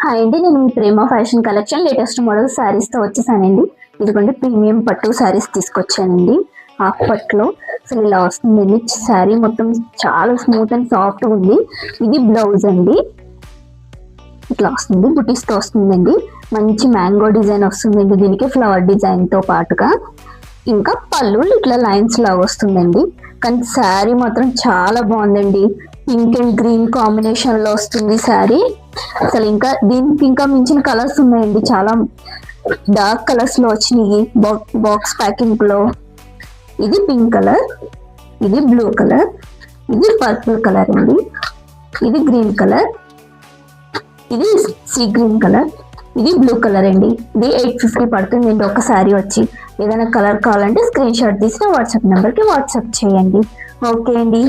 Hi అండి, నేను మీ ప్రేమ fashion collection latest model శారీస్తో వచ్చేసానండి. ఇదిగోండి ప్రీమియం పట్టు శారీస్ తీసుకొచ్చానండి. హాఫ్ పట్టులో అసలు ఇలా వస్తుందండి. శారీ మొత్తం చాలా స్మూత్ అండ్ సాఫ్ట్ ఉంది. ఇది బ్లౌజ్ అండి, ఇట్లా వస్తుంది, బుటీస్తో వస్తుందండి. మంచి మ్యాంగో డిజైన్ వస్తుందండి దీనికి, ఫ్లవర్ డిజైన్తో పాటుగా. ఇంకా పళ్ళు ఇట్లా లైన్స్ లాగా వస్తుందండి. కానీ శారీ మాత్రం చాలా బాగుందండి. పింక్ అండ్ గ్రీన్ కాంబినేషన్ లో వస్తుంది శారీ. అసలు ఇంకా దీనికి ఇంకా మించిన కలర్స్ ఉన్నాయండి, చాలా డార్క్ కలర్స్ లో వచ్చినాయి బాక్స్ ప్యాకింగ్ లో. ఇది పింక్ కలర్, ఇది బ్లూ కలర్, ఇది పర్పుల్ కలర్ అండి, ఇది గ్రీన్ కలర్, ఇది సీ గ్రీన్ కలర్, ఇది బ్లూ కలర్ అండి. ఇది 850 పడుతుంది అండి ఒక శారీ వచ్చి. ఏదైనా కలర్ కావాలంటే స్క్రీన్ షాట్ తీసి వాట్సాప్ నెంబర్కి వాట్సాప్ చేయండి. ఓకే అండి.